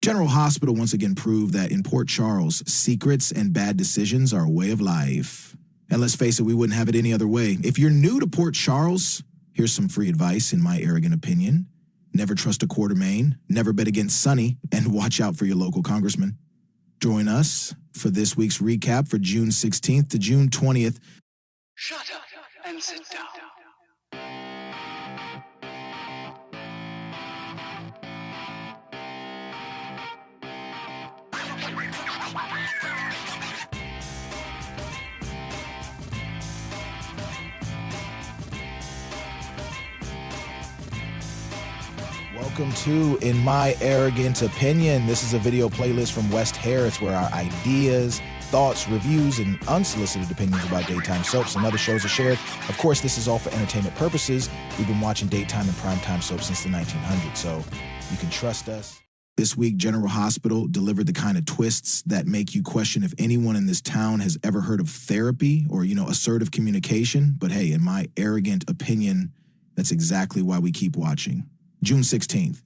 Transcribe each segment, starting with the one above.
General Hospital once again proved that in Port Charles, secrets and bad decisions are a way of life. And let's face it, we wouldn't have it any other way. If you're new to Port Charles, here's some free advice in my arrogant opinion. Never trust a Quartermain, never bet against Sonny, and watch out for your local congressman. Join us for this week's recap for June 16th to June 20th. Shut up and sit down. Welcome to In My Arrogant Opinion. This is a video playlist from West Harris where our ideas, thoughts, reviews, and unsolicited opinions about daytime soaps and other shows are shared. Of course, this is all for entertainment purposes. We've been watching daytime and primetime soaps since the 1900s, so you can trust us. This week, General Hospital delivered the kind of twists that make you question if anyone in this town has ever heard of therapy or, assertive communication. But hey, in my arrogant opinion, that's exactly why we keep watching. June 16th.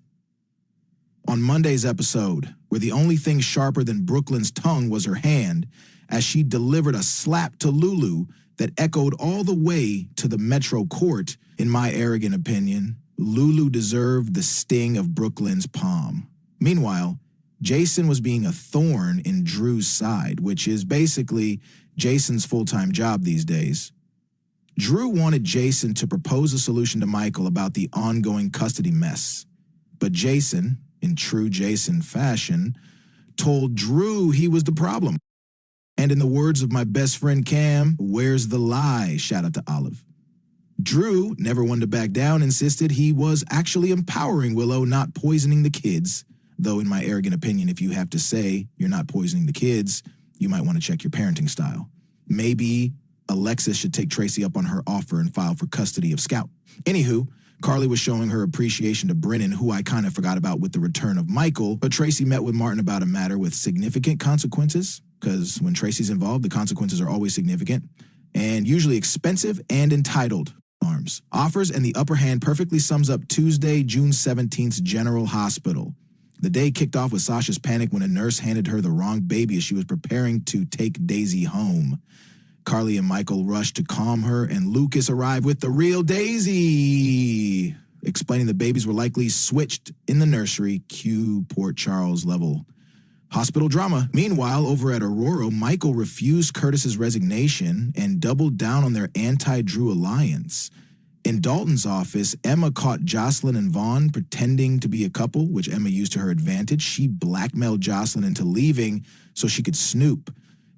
On Monday's episode, where the only thing sharper than Brooklyn's tongue was her hand, as she delivered a slap to Lulu that echoed all the way to the Metro Court, in my arrogant opinion, Lulu deserved the sting of Brooklyn's palm. Meanwhile, Jason was being a thorn in Drew's side, which is basically Jason's full-time job these days. Drew wanted Jason to propose a solution to Michael about the ongoing custody mess. But Jason, in true Jason fashion, told Drew he was the problem. And in the words of my best friend Cam, where's the lie? Shout out to Olive. Drew, never one to back down, insisted he was actually empowering Willow, not poisoning the kids. Though in my arrogant opinion, if you have to say you're not poisoning the kids, you might want to check your parenting style. Maybe Alexis should take Tracy up on her offer and file for custody of Scout. Anywho, Carly was showing her appreciation to Brennan, who I kind of forgot about with the return of Michael, but Tracy met with Martin about a matter with significant consequences, because when Tracy's involved, the consequences are always significant, and usually expensive and entitled. Offers and the upper hand perfectly sums up Tuesday, June 17th's General Hospital. The day kicked off with Sasha's panic when a nurse handed her the wrong baby as she was preparing to take Daisy home. Carly and Michael rushed to calm her, and Lucas arrived with the real Daisy, explaining the babies were likely switched in the nursery. Cue Port Charles level hospital drama. Meanwhile, over at Aurora, Michael refused Curtis's resignation and doubled down on their anti-Drew alliance. In Dalton's office, Emma caught Jocelyn and Vaughn pretending to be a couple, which Emma used to her advantage. She blackmailed Jocelyn into leaving so she could snoop,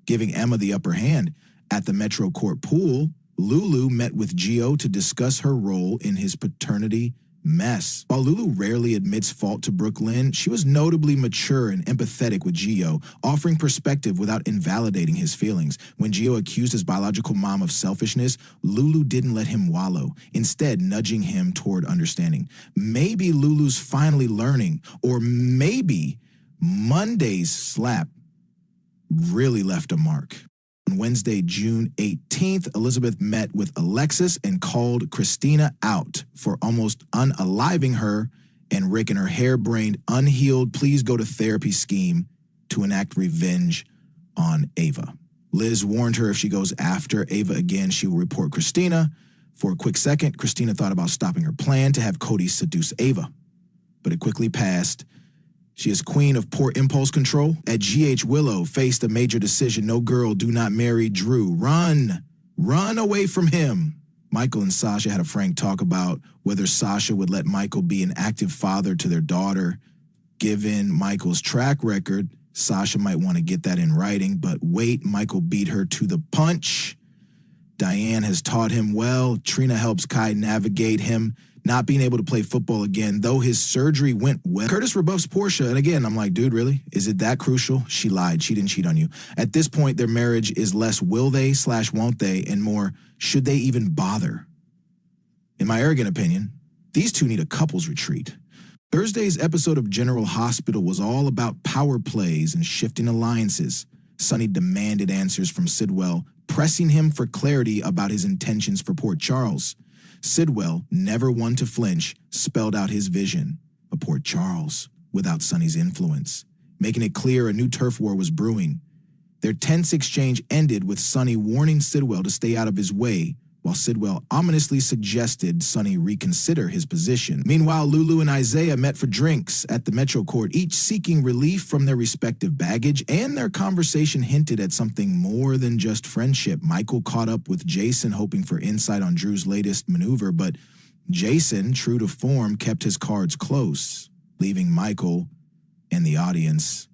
giving Emma the upper hand. At the Metro Court pool, Lulu met with Gio to discuss her role in his paternity mess. While Lulu rarely admits fault to Brooklyn, she was notably mature and empathetic with Gio, offering perspective without invalidating his feelings. When Gio accused his biological mom of selfishness, Lulu didn't let him wallow, instead nudging him toward understanding. Maybe Lulu's finally learning, or maybe Monday's slap really left a mark. On Wednesday, June 18th, Elizabeth met with Alexis and called Christina out for almost unaliving her and Rick and her harebrained, unhealed, please go to therapy scheme to enact revenge on Ava. Liz warned her if she goes after Ava again, she will report Christina. For a quick second, Christina thought about stopping her plan to have Cody seduce Ava, but it quickly passed. She is queen of poor impulse control. At GH, Willow faced a major decision. No girl, do not marry Drew. Run away from him. Michael and Sasha had a frank talk about whether Sasha would let Michael be an active father to their daughter. Given Michael's track record, Sasha might want to get that in writing, but wait, Michael beat her to the punch. Diane has taught him well. Trina helps Kai navigate him not being able to play football again, though his surgery went well. Curtis rebuffs Portia, and again, I'm like, dude, really? Is it that crucial? She lied. She didn't cheat on you. At this point, their marriage is less will they / won't they, and more should they even bother? In my arrogant opinion, these two need a couples retreat. Thursday's episode of General Hospital was all about power plays and shifting alliances. Sonny demanded answers from Sidwell, pressing him for clarity about his intentions for Port Charles. Sidwell, never one to flinch, spelled out his vision. A Port Charles without Sonny's influence, making it clear a new turf war was brewing. Their tense exchange ended with Sonny warning Sidwell to stay out of his way, while Sidwell ominously suggested Sonny reconsider his position. Meanwhile, Lulu and Isaiah met for drinks at the Metro Court, each seeking relief from their respective baggage, and their conversation hinted at something more than just friendship. Michael caught up with Jason, hoping for insight on Drew's latest maneuver, but Jason, true to form, kept his cards close, leaving Michael and the audience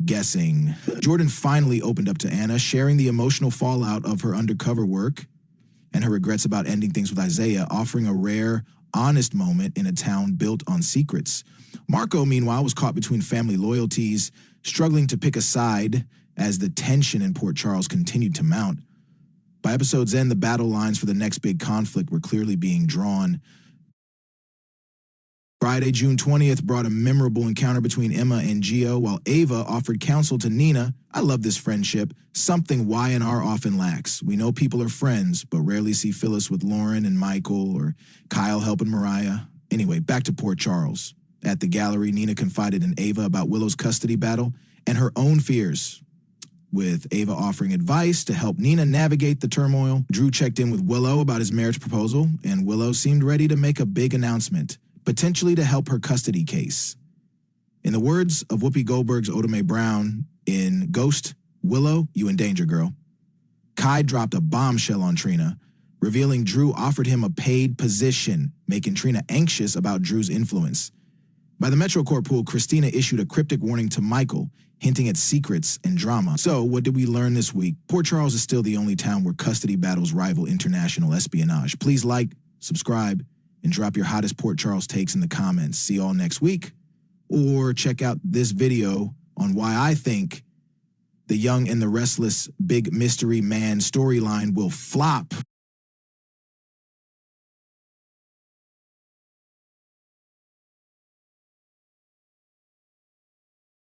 guessing. Jordan finally opened up to Anna, sharing the emotional fallout of her undercover work and her regrets about ending things with Isaiah, offering a rare, honest moment in a town built on secrets. Marco, meanwhile, was caught between family loyalties, struggling to pick a side as the tension in Port Charles continued to mount. By episode's end, the battle lines for the next big conflict were clearly being drawn. Friday, June 20th, brought a memorable encounter between Emma and Gio, while Ava offered counsel to Nina. I love this friendship, something Y&R often lacks. We know people are friends, but rarely see Phyllis with Lauren and Michael, or Kyle helping Mariah. Anyway, back to Port Charles. At the gallery, Nina confided in Ava about Willow's custody battle and her own fears, with Ava offering advice to help Nina navigate the turmoil. Drew checked in with Willow about his marriage proposal, and Willow seemed ready to make a big announcement, potentially to help her custody case. In the words of Whoopi Goldberg's Oda Mae Brown in Ghost, Willow, you in danger, girl. Kai dropped a bombshell on Trina, revealing Drew offered him a paid position, making Trina anxious about Drew's influence. By the Metro Court pool, Christina issued a cryptic warning to Michael, hinting at secrets and drama. So, what did we learn this week? Port Charles is still the only town where custody battles rival international espionage. Please like, subscribe, and drop your hottest Port Charles takes in the comments. See y'all next week. Or check out this video on why I think the Young and the Restless Big Mystery Man storyline will flop.